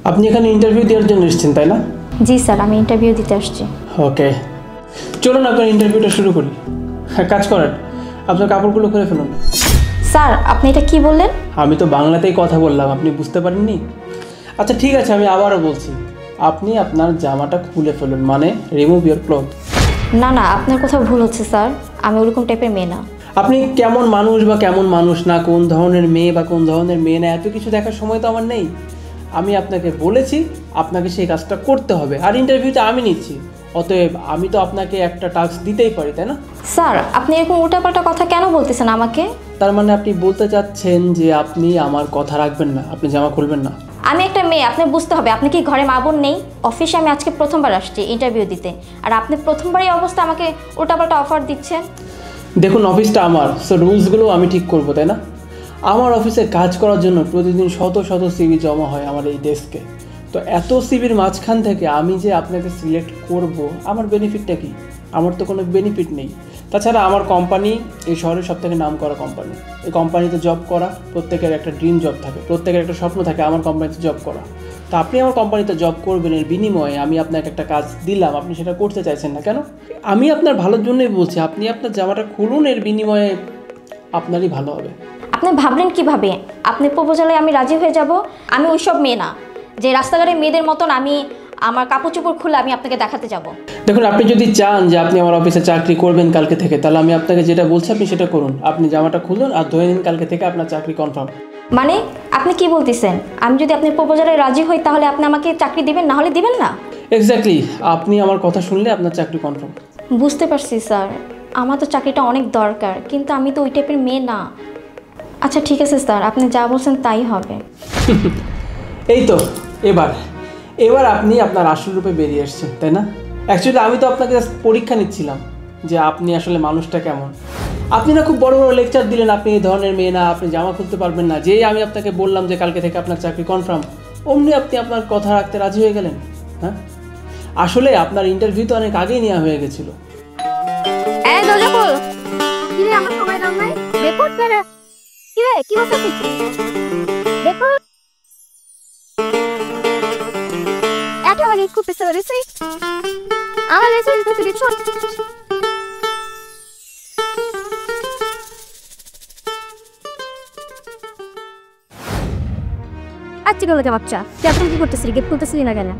আপনি এখানে ইন্টারভিউ দেওয়ার জন্য এসেছেন তাই না? জি স্যার, আমি ইন্টারভিউ দিতে আসছি। ওকে, চলুন আপনার ইন্টারভিউটা শুরু করি। হ্যাঁ, কাজ করেন, আপনার কাপড়গুলো খুলে ফেলুন। স্যার, আপনি এটা কি বললেন? আমি তো বাংলাতেই কথা বললাম, আপনি বুঝতে পারেননি? আচ্ছা ঠিক আছে, আমি আবারও বলছি, আপনি আপনার জামাটা খুলে ফেলুন, মানে রিমুভ ইউর ক্লথ। না না, আপনার কোথাও ভুল হচ্ছে স্যার, আমি ওরকম টাইপের মেয়ে না। আপনি কেমন মানুষ বা কেমন মানুষ না, কোন ধরনের মেয়ে বা কোন ধরনের মেয়ে না, এত কিছু দেখার সময় তো আমার নেই। আমি আপনাকে বলেছি আপনাকে সেই কাজটা করতে হবে, আর ইন্টারভিউতে আমি নিচ্ছি, অতএব আমি তো আপনাকে একটা টাস্ক দিতেই পারি, তাই না? স্যার, আপনি এরকম উল্টাপাল্টা কথা কেন বলতেছেন আমাকে? তার মানে আপনি বলতে চাচ্ছেন যে আপনি আমার কথা রাখবেন না, আপনি জামা খুলবেন না? আমি একটা মেয়ে, আপনি বুঝতে হবে। আপনি কি ঘরে মা বোন নেই? অফিসে আমি আজকে প্রথমবার আসছি ইন্টারভিউ দিতে, আর আপনি প্রথমবারই অবস্থা আমাকে উল্টাপাল্টা অফার দিচ্ছেন। দেখুন, অফিসটা আমার, সো রুলসগুলো আমি ঠিক করবো, তাই না? আমার অফিসে কাজ করার জন্য প্রতিদিন শত শত সিভি জমা হয় আমার এই ডেস্কে। তো এত সিভির মাঝখান থেকে আমি যে আপনাকে সিলেক্ট করব, আমার বেনিফিটটা কি? আমার তো কোনো বেনিফিট নেই। তাছাড়া আমার কোম্পানি এই শহরের সবথেকে নামকরা কোম্পানি। এই কোম্পানিতে জব করা প্রত্যেকের একটা ড্রিম জব থাকে, প্রত্যেকের একটা স্বপ্ন থাকে আমার কোম্পানিতে জব করা। তো আপনি আমার কোম্পানিতে জব করবেন, এর বিনিময়ে আমি আপনাকে একটা কাজ দিলাম, আপনি সেটা করতে চাইছেন না কেন? আমি আপনার ভালোর জন্যই বলছি, আপনি আপনার জামাটা খুলুন, এর বিনিময়ে আপনারই ভালো হবে। আপনি ভাবলেন কিভাবে আপনি প্রপোজালে আমি রাজি হয়ে যাব? আমি ওইসব মেয়ে না যে রাস্তাঘাটের মেয়েদের মতন আমি আমার কাপড় চোপড় খুলে আমি আপনাকে দেখাতে যাব। দেখুন, আপনি যদি চান যে আপনি আমার অফিসে চাকরি করবেন কালকে থেকে, তাহলে আমি আপনাকে যেটা বলছি আপনি সেটা করুন। আপনি জামাটা খুলুন আর ধরে নিন কালকে থেকে আপনার চাকরি কনফার্ম। মানে আপনি কি বলতেছেন? আমি যদি আপনি প্রপোজালে রাজি হই তাহলে আপনি আমাকে চাকরি দিবেন, না হলে দিবেন না? এক্স্যাক্টলি, আপনি আমার কথা শুনলে আপনার চাকরি কনফার্ম। বুঝতে পারছি স্যার, আমার তো চাকরিটা অনেক দরকার, কিন্তু আমি তো ওই টাইপের মেয়ে না। আচ্ছা ঠিক আছে স্যার, আপনি যা বলছেন তাই হবে। এই তো, এবার আপনি আপনার আসল রূপে বেরিয়ে এসেছেন, তাই না? অ্যাকচুয়ালি আমি তো আপনাকে পরীক্ষা নিচ্ছিলাম যে আপনি আসলে মানুষটা কেমন। আপনি না খুব বড় বড় লেকচার দিলেন আপনি এই ধরনের মেয়ে না, আপনি জামা খুলতে পারবেন না। যেই আমি আপনাকে বললাম যে কালকে থেকে আপনার চাকরি কনফার্ম, অমনি আপনি আপনার কথা রাখতে রাজি হয়ে গেলেন। হ্যাঁ, আসলে আপনার ইন্টারভিউ তো অনেক আগেই নেওয়া হয়ে গেছিল। আচ্ছা গেল বাচ্চা, তুই এখন কি করতেছিলি? গেট খুলতেছিলি না কেন?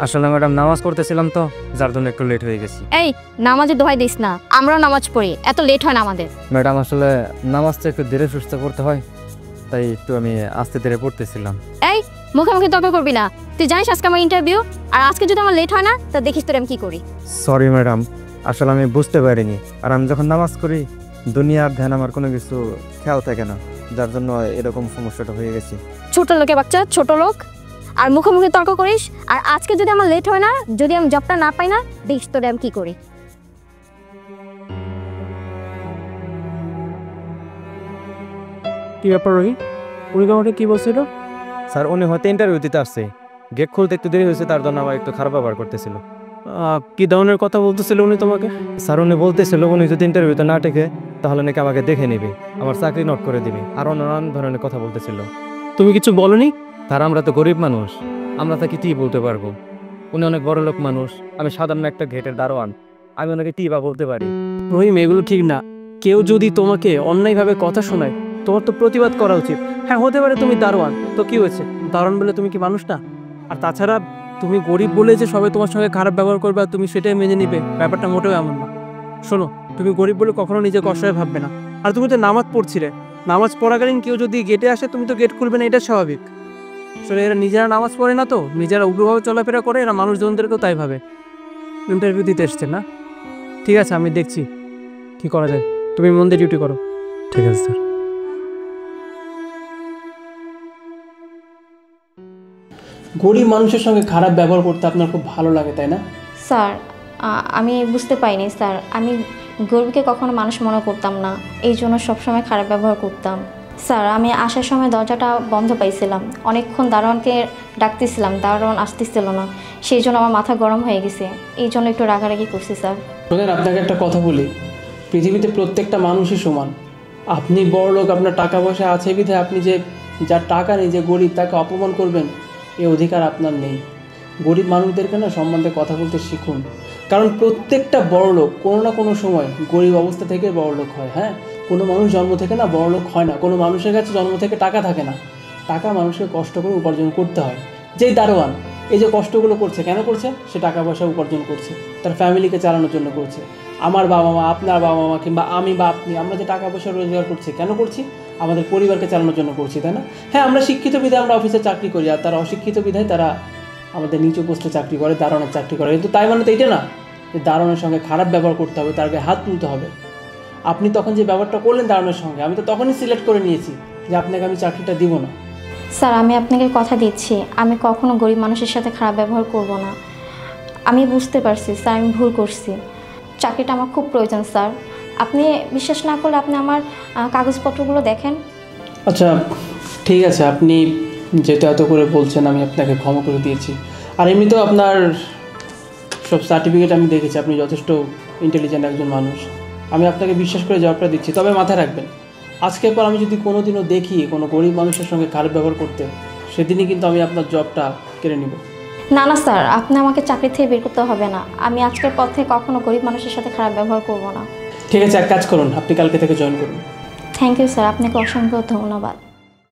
আসলে ম্যাডাম নামাজ পড়তেছিলাম তো, যার জন্য একটু লেট হয়ে গেছি। এই নামাজে দোহাই দিস না, আমরাও নামাজ পড়ি, এত লেট হয় না আমাদের। ম্যাডাম আসলে নামাজটা একটু ধীরে সুস্থে পড়তে হয়, তাই একটু আমি আস্তে ধীরে পড়তেছিলাম। এই মুখে মুখে তর্ক করবি না, তুই জানিস আজকে আমার ইন্টারভিউ, আর আজকে যদি আমার লেট হয় না তা দেখিস তোর আমি কি করি। সরি ম্যাডাম, আসলে আমি বুঝতে পারিনি, আর আমি যখন নামাজ করি দুনিয়ার ধ্যান আমার কোনো কিছু খেয়াল থাকে না, যার জন্য এরকম সমস্যাটা হয়ে গেছে। ছোট লোকে বাচ্চা, ছোট লোক, আর মুখে মুখে তর্ক করিস, আর আজকে যদি আমার লেট হয় না, যদি আমি জবটা না পাই না, দেখিস তোর আমি কি করি। কি ব্যাপার রোহিত, উনি আমাকে কি বলছিল? স্যার উনি হয়তো ইন্টারভিউ দিতে আসছে, গেট খুলতে একটু দেরি হয়েছে, তার জন্য আমার একটু খারাপ ব্যবহার করতেছিল। কি ধরনের কথা বলতেছিল উনি তোমাকে? স্যার উনি বলতেছিল উনি যদি ইন্টারভিউতে না টেকে তাহলে নাকি আমাকে দেখে নেবে, আমার চাকরি নট করে দিবে, আরও নানান ধরনের কথা বলতেছিল। তুমি কিছু বলনি? স্যার আমরা তো গরিব মানুষ, আমরা তাকে কি বলতে পারবো? উনি অনেক বড় লোক মানুষ, আমি সাধারণ একটা গেটের দারোয়ান, আমি ওনাকে কি বা বলতে পারি? রহিম, এগুলো ঠিক না। কেউ যদি তোমাকে অন্যায়ভাবে কথা শোনায় তোমার তো প্রতিবাদ করা উচিত। হ্যাঁ হতে পারে তুমি দারোয়ান, তো কি হয়েছে? দারোয়ান বলে তুমি কি মানুষ না? আর তাছাড়া তুমি গরিব বলে যে সবাই তোমার সঙ্গে খারাপ ব্যবহার করবে আর তুমি সেটাই মেনে নিবে, ব্যাপারটা মোটেও এমন না। শোনো, তুমি গরিব বলে কখনো নিজেকে অসহায় ভাববে না। আর তুমি তো নামাজ পড়ছিলে, নামাজ পড়াকালীন কেউ যদি গেটে আসে তুমি তো গেট খুলবে না, এটা স্বাভাবিক। আসলে এরা নিজেরা নামাজ পড়ে না, তো নিজেরা উগ্রভাবে চলাফেরা করে, এরা মানুষজনদেরকেও তাই ভাবে। ইন্টারভিউ দিতে এসছে না? ঠিক আছে, আমি দেখছি কি করা যায়, তুমি মন দিয়ে ডিউটি করো। ঠিক আছে স্যার। গরিব মানুষের সঙ্গে খারাপ ব্যবহার করতে আপনার খুব ভালো লাগে, তাই না? স্যার, আমি বুঝতে পারিনি স্যার, আমি গরিবকে কখনো মানুষ মনে করতাম না, এই জন্য সবসময় খারাপ ব্যবহার করতাম। স্যার, আমি আসার সময় দরজাটা বন্ধ পাইছিলাম, অনেকক্ষণ দারোয়ানকে ডাকতেছিলাম, দারোয়ান আসতেছিল না, সেই জন্য আমার মাথা গরম হয়ে গেছে, এই জন্য একটু রাগারাগি করছি স্যার। শোনেন, আপনাকে একটা কথা বলি, পৃথিবীতে প্রত্যেকটা মানুষই সমান। আপনি বড় লোক, আপনার টাকা পয়সা আছে বিধে আপনি যে যার টাকা নেই, যে গরিব, তাকে অপমান করবেন, এই অধিকার আপনার নেই। গরিব মানুষদেরকে না সম্মান দিয়ে কথা বলতে শিখুন, কারণ প্রত্যেকটা বড়লোক কোনো না কোনো সময় গরিব অবস্থা থেকে বড়লোক হয়। হ্যাঁ, কোনো মানুষ জন্ম থেকে না বড়লোক হয় না, কোনো মানুষের কাছে জন্ম থেকে টাকা থাকে না, টাকা মানুষকে কষ্ট করে উপার্জন করতে হয়। যেই দারোয়ান এই যে কষ্টগুলো করছে, কেন করছে? সে টাকা পয়সা উপার্জন করছে, তার ফ্যামিলিকে চালানোর জন্য করছে। আমার বাবা মা, আপনার বাবা মা, কিংবা আমি বা আপনি, আমরা যে টাকা পয়সা রোজগার করছি কেন করছি? আমাদের পরিবারকে চালানোর জন্য করছি, তাই না? হ্যাঁ, আমরা শিক্ষিত বিধায় আমরা অফিসে চাকরি করি, আর তারা অশিক্ষিত বিধায় তারা আমাদের নিচু পোস্টে চাকরি করে, দারোয়ানের চাকরি করে। কিন্তু তাই মানে তো এইটা না যে দারোয়ানের সঙ্গে খারাপ ব্যবহার করতে হবে, তার গায়ে হাত তুলতে হবে। আপনি তখন যে ব্যবহারটা করলেন দারোয়ানের সঙ্গে, আমি তো তখনই সিলেক্ট করে নিয়েছি যে আপনাকে আমি চাকরিটা দিব না। স্যার, আমি আপনাকে কথা দিচ্ছি, আমি কখনো গরিব মানুষের সাথে খারাপ ব্যবহার করব না। আমি বুঝতে পারছি স্যার, আমি ভুল করছি। চাকরিটা আমার খুব প্রয়োজন স্যার। আপনি বিশ্বাস না করলে আপনি আমার কাগজপত্রগুলো দেখেন। আচ্ছা ঠিক আছে, আপনি যেহেতু এত করে বলছেন আমি আপনাকে ক্ষমা করে দিয়েছি। আর এমনিতেও আপনার সব সার্টিফিকেট আমি দেখেছি, আপনি যথেষ্ট ইন্টেলিজেন্ট একজন মানুষ। আমি আপনাকে বিশ্বাস করে জবটা দিচ্ছি। তবে মাথায় রাখবেন, আজকের পর আমি যদি কোনো দিনও দেখি কোনো গরিব মানুষের সঙ্গে খারাপ ব্যবহার করতে, সেদিনই কিন্তু আমি আপনার জবটা কেড়ে নিব। না না স্যার, আপনি আমাকে চাকরি থেকে বের করতে হবে না। আমি আজকের পর থেকে কখনো গরিব মানুষের সাথে খারাপ ব্যবহার করব না। ঠিক আছে, এক কাজ করুন, আপনি কালকে থেকে জয়েন করুন। থ্যাংক ইউ স্যার, আপনাকে অসংখ্য ধন্যবাদ।